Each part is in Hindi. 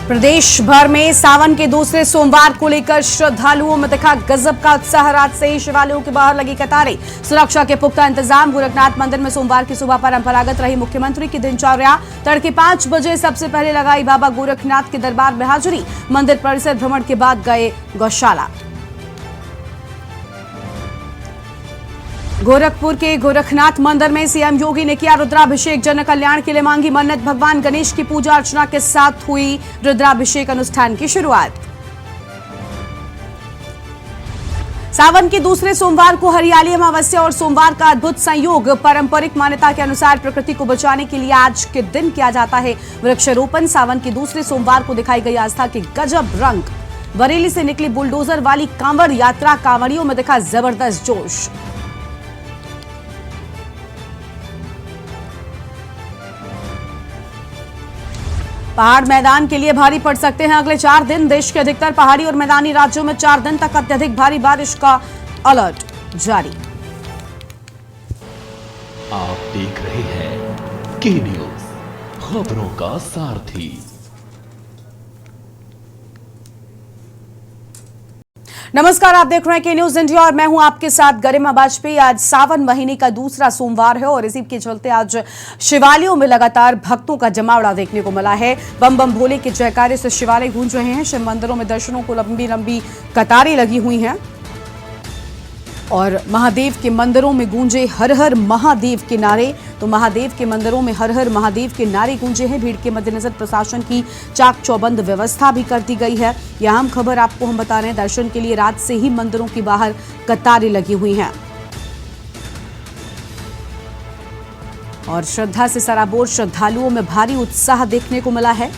प्रदेश भर में सावन के दूसरे सोमवार को लेकर श्रद्धालुओं में दिखा गजब का उत्साह। रात से ही शिवालयों के बाहर लगी कतारें, सुरक्षा के पुख्ता इंतजाम। गोरखनाथ मंदिर में सोमवार की सुबह परंपरागत रही मुख्यमंत्री की दिनचर्या। तड़के 5 बजे सबसे पहले लगाई बाबा गोरखनाथ के दरबार में हाजिरी। मंदिर परिसर भ्रमण के बाद गए गौशाला। गोरखपुर के गोरखनाथ मंदिर में सीएम योगी ने किया रुद्राभिषेक। जन कल्याण के लिए मांगी मन्नत। भगवान गणेश की पूजा अर्चना के साथ हुई रुद्राभिषेक अनुष्ठान की शुरुआत। सावन के दूसरे सोमवार को हरियाली अमावस्या और सोमवार का अद्भुत संयोग। पारंपरिक मान्यता के अनुसार प्रकृति को बचाने के लिए आज के दिन किया जाता है वृक्षारोपण। सावन के दूसरे सोमवार को दिखाई गई आस्था के गजब रंग। बरेली से निकली बुलडोजर वाली कांवड़ यात्रा, कांवड़ियों में दिखा जबरदस्त जोश। पहाड़ मैदान के लिए भारी पड़ सकते हैं अगले 4 दिन। देश के अधिकतर पहाड़ी और मैदानी राज्यों में 4 दिन तक अत्यधिक भारी बारिश का अलर्ट जारी। आप देख रहे हैं के न्यूज, खबरों का सारथी। नमस्कार, आप देख रहे हैं के न्यूज इंडिया और मैं हूं आपके साथ गरिमा वाजपेयी। आज सावन महीने का दूसरा सोमवार है और इसी के चलते आज शिवालयों में लगातार भक्तों का जमावड़ा देखने को मिला है। बम बम भोले के जयकारे से शिवालय गूंज रहे हैं। शिव मंदिरों में दर्शनों को लंबी लंबी कतारें लगी हुई हैं और महादेव के मंदिरों में गूंजे हर हर महादेव के नारे। तो महादेव के मंदिरों में हर हर महादेव के नारे गूंजे हैं। भीड़ के मद्देनजर प्रशासन की चाक चौबंद व्यवस्था भी कर दी गई है। यह अहम खबर आपको हम बता रहे हैं। दर्शन के लिए रात से ही मंदिरों के बाहर कतारें लगी हुई हैं और श्रद्धा से सराबोर श्रद्धालुओं में भारी उत्साह देखने को मिला है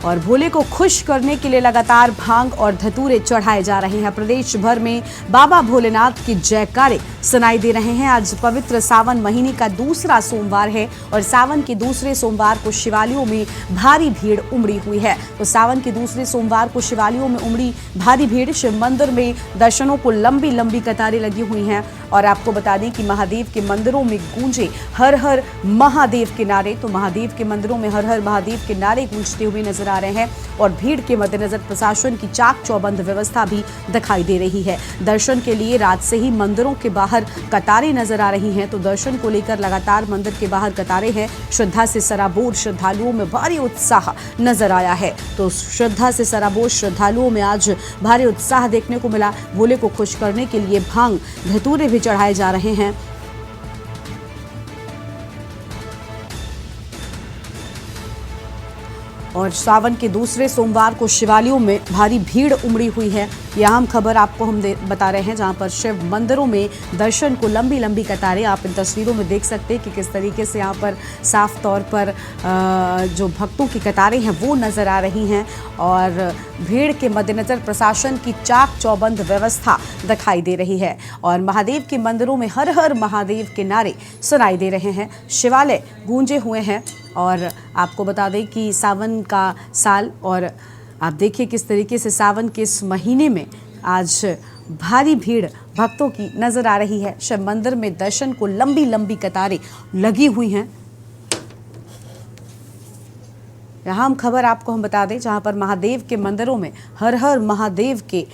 और भोले को खुश करने के लिए लगातार भांग और धतूरे चढ़ाए जा रहे हैं। प्रदेश भर में बाबा भोलेनाथ के जयकारे सुनाई दे रहे हैं। आज पवित्र सावन महीने का दूसरा सोमवार है और सावन के दूसरे सोमवार को शिवालयों में भारी भीड़ उमड़ी हुई है। तो सावन के दूसरे सोमवार को शिवालयों में उमड़ी भारी भीड़। शिव मंदिर में दर्शनों को लंबी लंबी कतारें लगी हुई हैं और आपको बता दें कि महादेव के मंदिरों में गूंजे हर हर महादेव के नारे। तो महादेव के मंदिरों में हर हर महादेव के नारे गूंजते हुए नजर आ रहे हैं और भीड़ के मद्देनजर प्रशासन की चाक चौबंद व्यवस्था भी दिखाई दे रही है। दर्शन के लिए रात से ही मंदिरों के बाहर कतारें नजर आ रही हैं। तो दर्शन को लेकर लगातार मंदिर के बाहर कतारें हैं। श्रद्धा से सराबोर श्रद्धालुओं में भारी उत्साह नजर आया है। तो श्रद्धा से सराबोर श्रद्धालुओं में आज भारी उत्साह देखने को मिला। भोले को खुश करने के लिए भांग धतूरे भी चढ़ाए जा रहे हैं और सावन के दूसरे सोमवार को शिवालयों में भारी भीड़ उमड़ी हुई है। यह अहम खबर आपको हम बता रहे हैं, जहां पर शिव मंदिरों में दर्शन को लंबी लंबी कतारें आप इन तस्वीरों में देख सकते हैं कि किस तरीके से यहां पर साफ तौर पर जो भक्तों की कतारें हैं वो नज़र आ रही हैं और भीड़ के मद्देनज़र प्रशासन की चाक चौबंद व्यवस्था दिखाई दे रही है और महादेव के मंदिरों में हर हर महादेव के नारे सुनाई दे रहे हैं। शिवालय गूंजे हुए हैं और आपको बता दें कि सावन का साल और आप देखिए किस तरीके से सावन के इस महीने में आज भारी भीड़ भक्तों की नजर आ रही है। शिव मंदिर में दर्शन को लंबी लंबी कतारें लगी हुई हैं। यहाँ हम खबर आपको हम बता दें, जहां पर महादेव के मंदिरों में हर हर महादेव के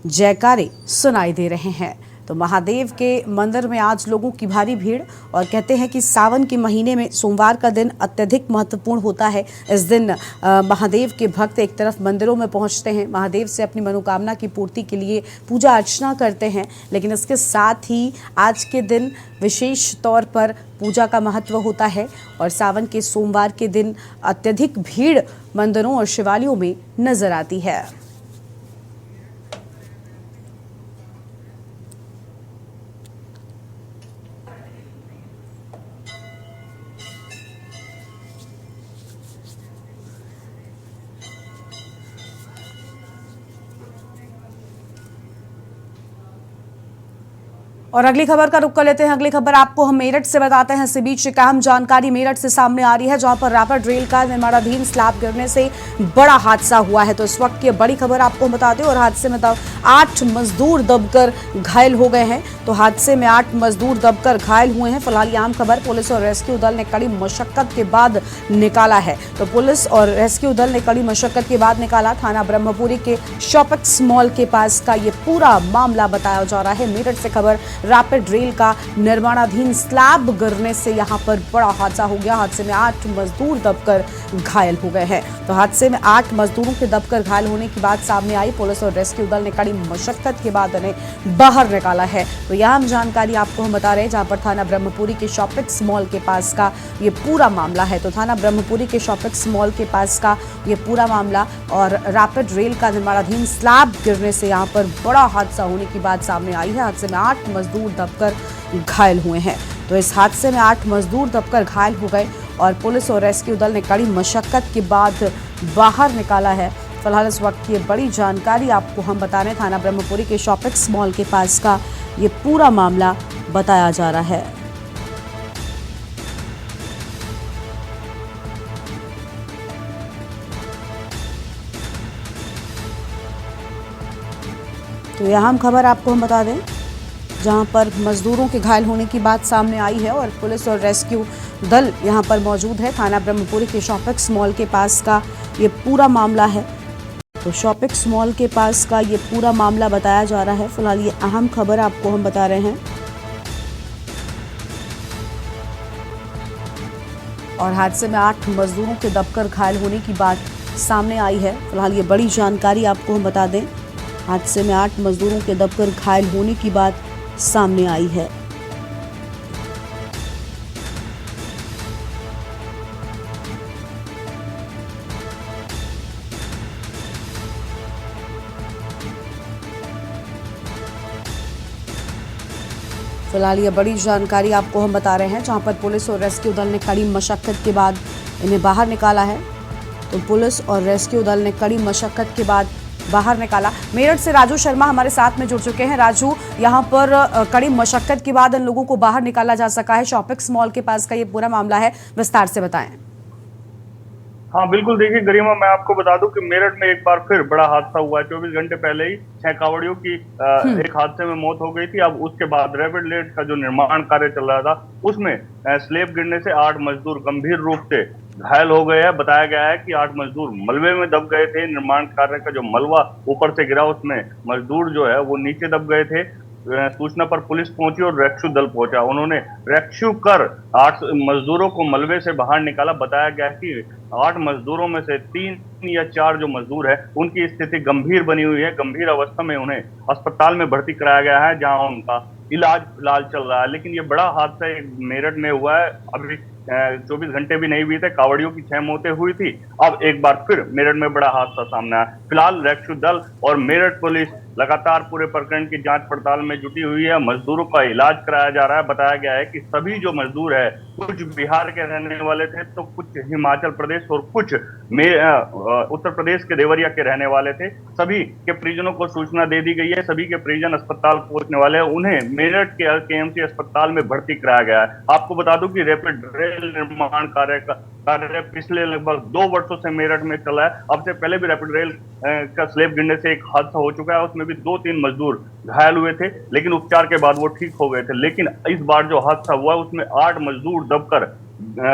जयकारे सुनाई दे रहे हैं। तो महादेव के मंदिर में आज लोगों की भारी भीड़ और कहते हैं कि सावन के महीने में सोमवार का दिन अत्यधिक महत्वपूर्ण होता है। इस दिन महादेव के भक्त एक तरफ मंदिरों में पहुंचते हैं, महादेव से अपनी मनोकामना की पूर्ति के लिए पूजा अर्चना करते हैं, लेकिन इसके साथ ही आज के दिन विशेष तौर पर पूजा का महत्व होता है और सावन के सोमवार के दिन अत्यधिक भीड़ मंदिरों और शिवालयों में नजर आती है। और अगली खबर का रुख कर लेते हैं। अगली खबर आपको हम मेरठ से बताते हैं। इसी बीच एक अहम जानकारी मेरठ से सामने आ रही है, जहां पर रैपिड रेल का निर्माणाधीन स्लैब गिरने से बड़ा हादसा हुआ है। तो इस वक्त की बड़ी खबर आपको बताते हैं। और हादसे में 8 मजदूर दबकर घायल हो गए हैं। तो हादसे में 8 मजदूर दबकर घायल हुए हैं। फिलहाल ये अहम खबर पुलिस और रेस्क्यू दल ने कड़ी मशक्कत के बाद निकाला है। तो पुलिस और रेस्क्यू दल ने कड़ी मशक्कत के बाद निकाला। थाना ब्रह्मपुरी के शॉपिक्स मॉल के पास का ये पूरा मामला बताया जा रहा है। मेरठ से खबर, रैपिड रेल का निर्माणाधीन स्लैब गिरने से यहां पर बड़ा हादसा हो गया। हादसे में 8 मजदूर दबकर घायल हो गए हैं। तो हादसे में 8 मजदूरों के दबकर घायल होने की बात सामने आई। पुलिस और रेस्क्यू दल ने कड़ी मशक्कत के बाद उन्हें बाहर निकाला है। तो यह हम जानकारी आपको हम बता रहे हैं, जहां पर थाना ब्रह्मपुरी के शॉपिक्स मॉल के पास का ये पूरा मामला है। तो थाना ब्रह्मपुरी के शॉपिक्स मॉल के पास का ये पूरा मामला और रैपिड रेल का निर्माणाधीन स्लैब गिरने से यहां पर बड़ा हादसा होने की बात सामने आई है। हादसे में 8 मजदूर दबकर घायल हुए हैं। तो इस हादसे में 8 मजदूर दबकर घायल हो गए और पुलिस और रेस्क्यू दल ने कड़ी मशक्कत के बाद बाहर निकाला है। फिलहाल इस वक्त ये बड़ी जानकारी आपको हम बता रहे हैं। थाना ब्रह्मपुरी के शॉपिक्स मॉल के पास का ये पूरा मामला बताया जा रहा है। तो यह अहम खबर आपको हम बता दें, जहां पर मजदूरों के घायल होने की बात सामने आई है और पुलिस और रेस्क्यू दल यहां पर मौजूद है। थाना ब्रह्मपुरी के शॉपिक्स मॉल के पास का ये पूरा मामला है। तो शॉपिक्स मॉल के पास का ये पूरा मामला बताया जा रहा है। फिलहाल ये अहम खबर आपको हम बता रहे हैं। और हादसे में 8 मजदूरों के दबकर घायल होने की बात सामने आई है। फिलहाल ये बड़ी जानकारी आपको हम बता दें। हादसे में 8 मजदूरों के दबकर घायल होने की बात सामने आई है। फिलहाल ये बड़ी जानकारी आपको हम बता रहे हैं, जहां पर पुलिस और रेस्क्यू दल ने कड़ी मशक्कत के बाद इन्हें बाहर निकाला है। तो पुलिस और रेस्क्यू दल ने कड़ी मशक्कत के बाद बाहर निकाला। मेरठ से राजू शर्मा हमारे साथ में जुड़ चुके हैं। राजू, यहाँ पर कड़ी मशक्कत के बाद इन लोगों को बाहर निकाला जा सका है। शॉपिक्स मॉल के पास का ये पूरा मामला है, विस्तार से बताएं। हाँ बिल्कुल, देखिए गरिमा, मैं आपको बता दूं कि मेरठ में एक बार फिर बड़ा हादसा हुआ है। 24 घंटे पहले ही 6 कांवड़ियों की एक हादसे में मौत हो गई थी। अब उसके बाद रैपिड रेल का जो निर्माण कार्य चल रहा था, उसमें स्लैब गिरने से 8 मजदूर गंभीर रूप से घायल हो गए हैं। बताया गया है कि 8 मजदूर मलबे में दब गए थे। निर्माण कार्य का जो मलबा ऊपर से गिरा, उसमें मजदूर जो है वो नीचे दब गए थे। सूचना पर पुलिस पहुंची और रेस्क्यू दल पहुंचा। उन्होंने रेस्क्यू कर 8 मजदूरों को मलबे से बाहर निकाला। बताया गया कि 8 मजदूरों में से 3 या 4 जो मजदूर है, उनकी स्थिति गंभीर बनी हुई है। गंभीर अवस्था में उन्हें अस्पताल में भर्ती कराया गया है, जहां उनका इलाज फिलहाल चल रहा है। लेकिन ये बड़ा हादसा मेरठ में हुआ है। अभी 24 घंटे भी नहीं बीते, कांवड़ियों की 6 मौतें हुई थी। अब एक बार फिर मेरठ में बड़ा हादसा सामने आया। फिलहाल रेस्क्यू दल और मेरठ पुलिस लगातार पूरे प्रकरण की जांच पड़ताल में जुटी हुई है। मजदूरों का इलाज कराया जा रहा है। बताया गया है कि सभी जो मजदूर है, कुछ बिहार के रहने वाले थे, तो कुछ हिमाचल प्रदेश और कुछ उत्तर प्रदेश के देवरिया के रहने वाले थे। सभी के परिजनों को सूचना दे दी गई है। सभी के परिजन अस्पताल पहुंचने वाले हैं। उन्हें मेरठ के केएमसी अस्पताल में भर्ती कराया गया है। आपको बता दूं कि रैपिड रेल निर्माण कार्य पिछले लगभग 2 वर्षों से मेरठ में चला है। अब से पहले भी रैपिड रेल का स्लैब गिरने से एक हादसा हो चुका है। उसमें भी 2-3 मजदूर घायल हुए थे, लेकिन उपचार के बाद वो ठीक हो गए थे। लेकिन इस बार जो हादसा हुआ, उसमें 8 मजदूर दबकर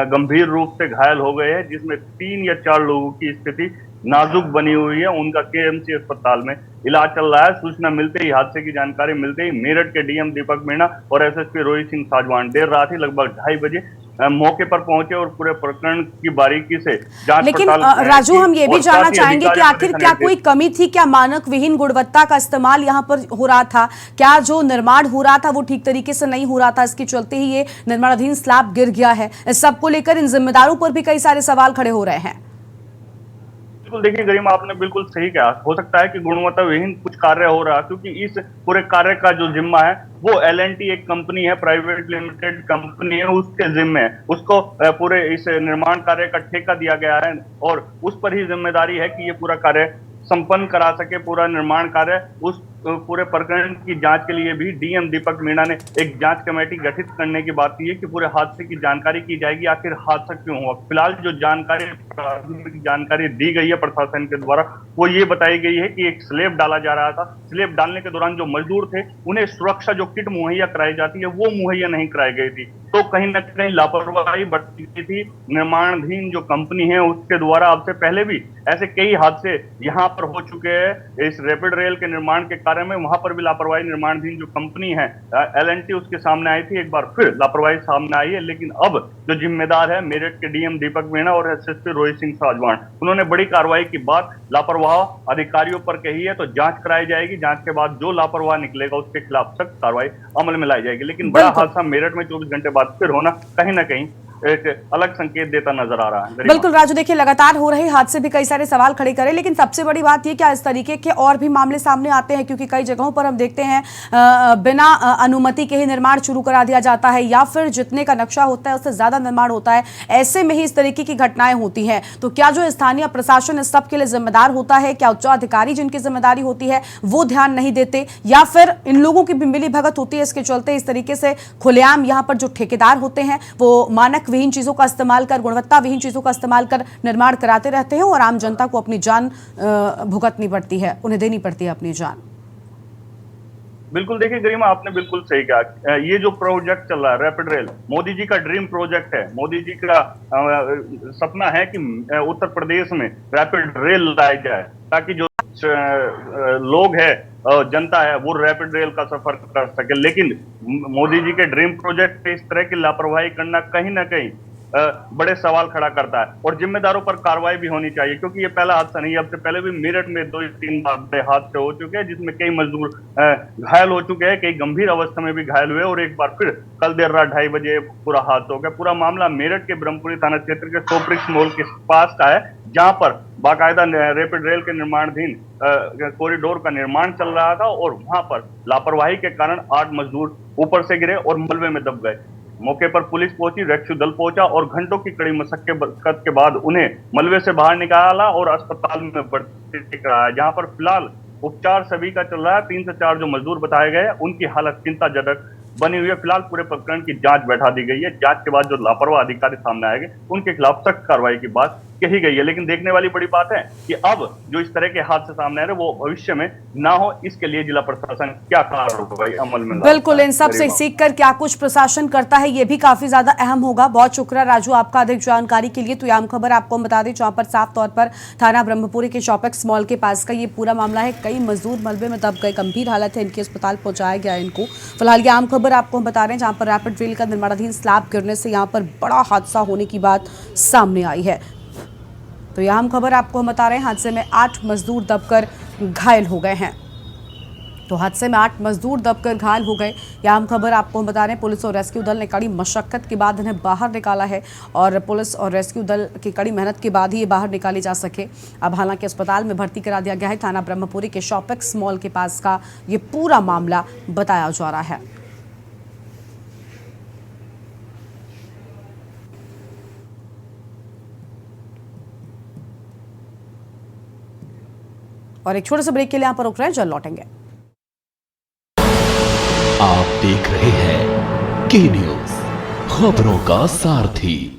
गंभीर रूप से घायल हो गए हैं, जिसमें 3 या 4 लोगों की स्थिति नाजुक बनी हुई है। उनका केएमसी अस्पताल में इलाज चल रहा है। सूचना मिलते ही, हादसे की जानकारी मिलते ही मेरठ के डीएम दीपक मीणा और एसएसपी रोहित सिंह साजवान देर रात ही लगभग 2:30 बजे मौके पर पहुंचे और पूरे प्रकरण की बारीकी से जांच लेकिन पड़ताल राजू, हम ये भी जानना चाहेंगे कि आखिर क्या कोई कमी थी, क्या मानक विहीन गुणवत्ता का इस्तेमाल यहाँ पर हो रहा था, क्या जो निर्माण हो रहा था वो ठीक तरीके से नहीं हो रहा था, इसके चलते ही ये निर्माणाधीन स्लैब गिर गया है। इस सबको लेकर इन जिम्मेदारों पर भी कई सारे सवाल खड़े हो रहे हैं। बिल्कुल, देखिए गरिमा, आपने बिल्कुल सही कहा। हो सकता है कि गुणवत्ता विहीन कुछ कार्य हो रहा है, क्योंकि इस पूरे कार्य का जो जिम्मा है वो L&T एक कंपनी है, प्राइवेट लिमिटेड कंपनी है, उसके जिम्मे है। उसको पूरे इस निर्माण कार्य का ठेका दिया गया है और उस पर ही जिम्मेदारी है कि ये पूरा कार्य संपन्न करा सके। पूरा निर्माण कार्य उस पूरे प्रकरण की जांच के लिए भी डीएम दीपक मीणा ने एक जांच कमेटी गठित करने की बात की है कि पूरे हादसे की जानकारी की जाएगी, आखिर हादसा क्यों हुआ। फिलहाल जो प्राथमिक जानकारी दी गई है प्रशासन के द्वारा वो ये बताई गई है कि एक स्लैब डाला जा रहा था। स्लैब डालने के दौरान जो मजदूर थे उन्हें सुरक्षा जो किट मुहैया कराई जाती है वो मुहैया नहीं कराई गई थी, तो कहीं ना कहीं लापरवाही बरती गई थी। निर्माणाधीन जो कंपनी है उसके द्वारा अब से पहले भी ऐसे कई हादसे यहाँ पर हो चुके हैं। इस रैपिड रेल के निर्माण के कार्य में वहां पर भी लापरवाही निर्माणाधीन जो कंपनी है L&T उसके सामने आई थी, एक बार फिर लापरवाही सामने आई है। लेकिन अब जो जिम्मेदार है मेरठ के डीएम दीपक मीणा और एसएसपी रोहित सिंह साजवान, उन्होंने बड़ी कार्रवाई की बात लापरवाह अधिकारियों पर कही है, तो जांच कराई जाएगी। जांच के बाद जो लापरवाह निकलेगा उसके खिलाफ सख्त कार्रवाई अमल में लाई जाएगी। लेकिन बड़ा हादसा मेरठ में 24 घंटे बाद फिर होना कहीं ना कहीं एक अलग संकेत देता नजर आ रहा है। बिल्कुल राजू, देखिए लगातार हो रहे हादसे भी कई सारे सवाल खड़े करें, लेकिन सबसे बड़ी बात ये क्या इस तरीके के और भी मामले सामने आते हैं, क्योंकि कई जगहों पर हम देखते हैं बिना अनुमति के ही निर्माण शुरू करा दिया जाता है या फिर जितने का नक्शा होता है उससे ज्यादा निर्माण होता है। ऐसे में ही इस तरीके की घटनाएं होती हैं, तो क्या जो स्थानीय प्रशासन इस सब के लिए जिम्मेदार होता है, क्या उच्चाधिकारी जिनकी जिम्मेदारी होती है वो ध्यान नहीं देते, या फिर इन लोगों की भी मिलीभगत होती है, इसके चलते इस तरीके से खुलेआम यहाँ पर जो ठेकेदार होते हैं वो मानक विहीन चीजों का इस्तेमाल कर, गुणवत्ता विहीन चीजों का इस्तेमाल कर निर्माण कराते रहते हैं और आम जनता को अपनी जान भुगतनी पड़ती है, उन्हें देनी पड़ती है अपनी जान। बिल्कुल, देखिए गरिमा, आपने बिल्कुल सही कहा। ये जो प्रोजेक्ट चल रहा है रैपिड रेल, मोदी जी का ड्रीम प्रोजेक्ट है। मोदी जी का सपना है कि उत्तर प्रदेश में रैपिड रेल लाई जाए ताकि जो लोग है जनता है वो रैपिड रेल का सफर कर सके। लेकिन मोदी जी के ड्रीम प्रोजेक्ट पे इस तरह की लापरवाही करना कहीं ना कहीं बड़े सवाल खड़ा करता है और जिम्मेदारों पर कार्रवाई भी होनी चाहिए, क्योंकि ये पहला हादसा नहीं है। अब से पहले भी मेरठ में 2-3 बड़े हादसे हो चुके हैं जिसमें कई मजदूर घायल हो चुके हैं, कई गंभीर अवस्था में भी घायल हुए और एक बार फिर कल देर रात 2:30 बजे पूरा हादसा हो गया। पूरा मामला मेरठ के ब्रह्मपुरी थाना क्षेत्र के सोप्रिक्स मॉल के पास का है, जहां पर बाकायदा रैपिड रेल के निर्माणाधीन कॉरिडोर का निर्माण चल रहा था और वहां पर लापरवाही के कारण 8 मजदूर ऊपर से गिरे और मलबे में दब गए। मौके पर पुलिस पहुंची, रेस्क्यू दल पहुंचा और घंटों की कड़ी मशक्कत के बाद उन्हें मलबे से बाहर निकाला और अस्पताल में भर्ती कराया, जहां पर फिलहाल उपचार सभी का चल रहा है। 3 से 4 जो मजदूर बताए गए उनकी हालत चिंताजनक बनी हुई है। फिलहाल पूरे प्रकरण की जांच बैठा दी गई है। जांच के बाद जो लापरवाह अधिकारी सामने आएंगे उनके खिलाफ सख्त कार्रवाई की बात कही गई है। लेकिन देखने वाली बड़ी बात है कि अब जो इस तरह के हादसे सामने आ रहे वो भविष्य में ना हो, इसके लिए जिला प्रशासन क्या कार्रवाई अमल में लाता है। बिल्कुल, इन सब से सीखकर क्या कुछ प्रशासन करता है ये भी काफी ज्यादा अहम होगा। बहुत शुक्रिया राजू आपका अधिक जानकारी के लिए। तो ये आम खबर आपको हम बता दें जहां पर साफ तौर पर थाना ब्रह्मपुरी के शॉपेक्स मॉल के पास का ये पूरा मामला है। कई मजदूर मलबे में दब गए, गंभीर हालत है इनकी, अस्पताल पहुंचाया गया इनको। फिलहाल ये आम खबर आपको हम बता रहे हैं जहां पर रैपिड रेल का निर्माणाधीन स्लैब गिरने से यहाँ पर बड़ा हादसा होने की बात सामने आई है। तो यह हम खबर आपको हम बता रहे हैं, हादसे में 8 मजदूर दबकर घायल हो गए हैं। तो हादसे में 8 मजदूर दबकर घायल हो गए। यह हम खबर आपको हम बता रहे हैं। पुलिस और रेस्क्यू दल ने कड़ी मशक्कत के बाद इन्हें बाहर निकाला है और पुलिस और रेस्क्यू दल की कड़ी मेहनत के बाद ही ये बाहर निकाले जा सके। अब हालांकि अस्पताल में भर्ती करा दिया गया है। थाना ब्रह्मपुरी के शॉपेक्स मॉल के पास का ये पूरा मामला बताया जा रहा है। और एक छोटे से ब्रेक के लिए यहाँ पर रुक रहे हैं, जल्द लौटेंगे। आप देख रहे हैं के न्यूज, खबरों का सारथी।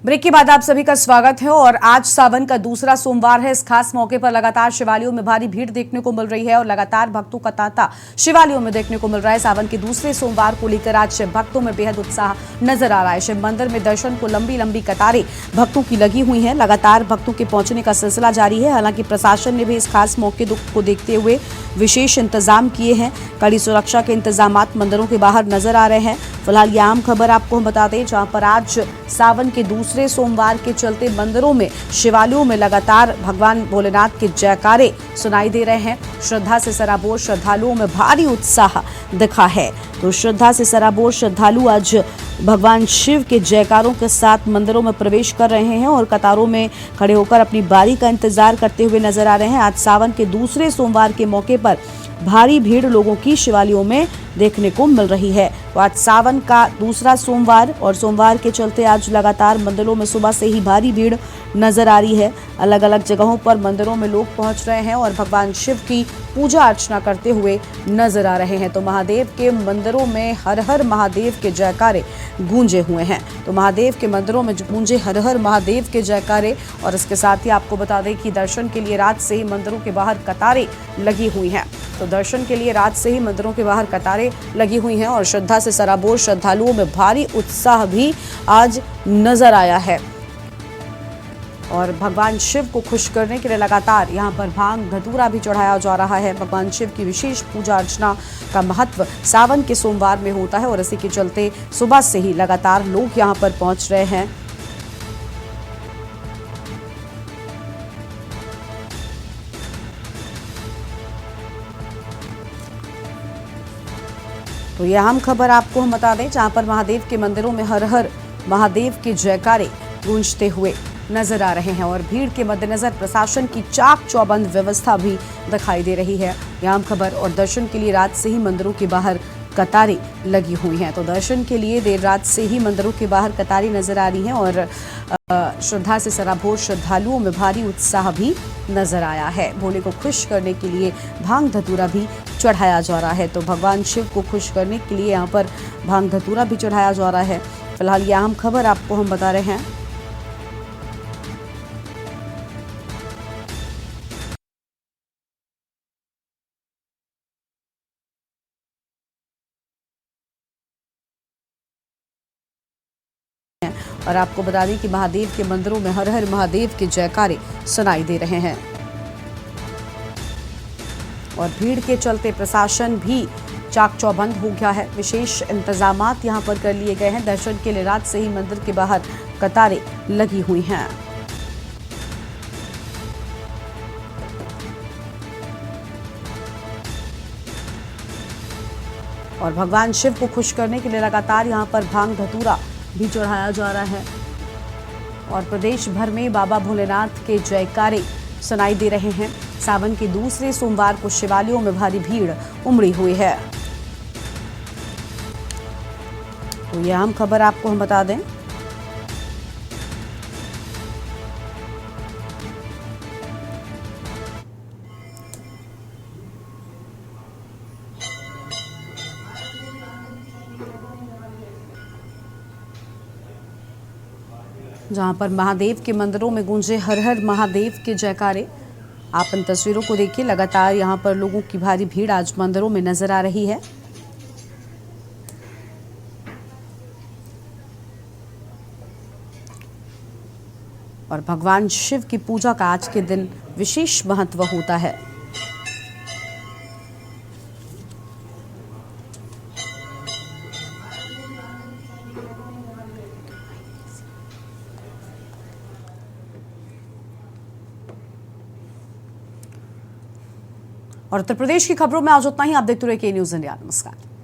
ब्रेक के बाद आप सभी का स्वागत है। और आज सावन का दूसरा सोमवार है। इस खास मौके पर लगातार शिवालयों में भारी भीड़ देखने को मिल रही है और लगातार भक्तों का तांता शिवालयों में देखने को मिल रहा है। सावन के दूसरे सोमवार को लेकर आज शिव भक्तों में बेहद उत्साह नजर आ रहा है। शिव मंदिर में दर्शन को लंबी लंबी कतारें भक्तों की लगी हुई हैं। लगातार भक्तों के पहुंचने का सिलसिला जारी है। हालांकि प्रशासन ने भी इस खास मौके को देखते हुए विशेष इंतजाम किए हैं। कड़ी सुरक्षा के इंतजामात मंदिरों के बाहर नजर आ रहे हैं। फिलहाल ये आम खबर आपको हम बता दें जहां पर आज सावन के दूसरे सोमवार के चलते मंदिरों में, शिवालयों में लगातार भगवान भोलेनाथ के जयकारे सुनाई दे रहे हैं। श्रद्धा से सराबोर श्रद्धालुओं में भारी उत्साह दिखा है। तो श्रद्धा से सराबोर श्रद्धालु आज भगवान शिव के जयकारों के साथ मंदिरों में प्रवेश कर रहे हैं और कतारों में खड़े होकर अपनी बारी का इंतजार करते हुए नजर आ रहे हैं। आज सावन के दूसरे सोमवार के मौके पर भारी भीड़ लोगों की शिवालयों में देखने को मिल रही है। तो आज सावन का दूसरा सोमवार और सोमवार के चलते आज लगातार मंदिरों में सुबह से ही भारी भीड़ नजर आ रही है। अलग अलग जगहों पर मंदिरों में लोग पहुंच रहे हैं और भगवान शिव की पूजा अर्चना करते हुए नजर आ रहे हैं। तो महादेव के मंदिरों में हर हर महादेव के जयकारे गूंजे हुए हैं। तो महादेव के मंदिरों में गूंजे हर हर महादेव के जयकारे। और इसके साथ ही आपको बता दें कि दर्शन के लिए रात से ही मंदिरों के बाहर कतारें लगी हुई हैं। तो दर्शन के लिए रात से ही मंदिरों के बाहर कतारें लगी हुई हैं और श्रद्धा से सराबोर श्रद्धालुओं में भारी उत्साह भी आज नजर आया है। और भगवान शिव को खुश करने के लिए लगातार यहाँ पर भांग धतूरा भी चढ़ाया जा रहा है। भगवान शिव की विशेष पूजा अर्चना का महत्व सावन के सोमवार में होता है और इसी के चलते सुबह से ही लगातार लोग यहाँ पर पहुंच रहे हैं। तो यह अहम खबर आपको हम बता दें, जहां पर महादेव के मंदिरों में हर हर महादेव के जयकारे गूंजते हुए नजर आ रहे हैं और भीड़ के मद्देनजर प्रशासन की चाक चौबंद व्यवस्था भी दिखाई दे रही है। यह अहम खबर। और दर्शन के लिए रात से ही मंदिरों के बाहर कतारें लगी हुई हैं। तो दर्शन के लिए देर रात से ही मंदिरों के बाहर कतारें नजर आ रही हैं और श्रद्धा से सराबोर श्रद्धालुओं में भारी उत्साह भी नजर आया है। भोले को खुश करने के लिए भांग धतूरा भी चढ़ाया जा रहा है। तो भगवान शिव को खुश करने के लिए यहाँ पर भांग धतूरा भी चढ़ाया जा रहा है। फिलहाल ये अहम खबर आपको हम बता रहे हैं। और आपको बता दें कि महादेव के मंदिरों में हर हर महादेव के जयकारे सुनाई दे रहे हैं और भीड़ के चलते प्रशासन भी चाक चौबंद हो गया है। विशेष इंतजामात यहां पर कर लिए गए हैं। दर्शन के लिए रात से ही मंदिर के बाहर कतारें लगी हुई हैं। और भगवान शिव को खुश करने के लिए लगातार यहां पर भांग धतूरा भी चढ़ाया जा रहा है और प्रदेश भर में बाबा भोलेनाथ के जयकारे सुनाई दे रहे हैं। सावन के दूसरे सोमवार को शिवालयों में भारी भीड़ उमड़ी हुई है। तो यह अहम खबर आपको हम बता दें। जहां पर महादेव के मंदिरों में गूंजे हर हर महादेव के जयकारे। आप इन तस्वीरों को देखिए, लगातार यहां पर लोगों की भारी भीड़ आज मंदिरों में नजर आ रही है। और भगवान शिव की पूजा का आज के दिन विशेष महत्व होता है। और उत्तर प्रदेश की खबरों में आज उतना ही। आप देखते रहिए के न्यूज़ इंडिया। नमस्कार।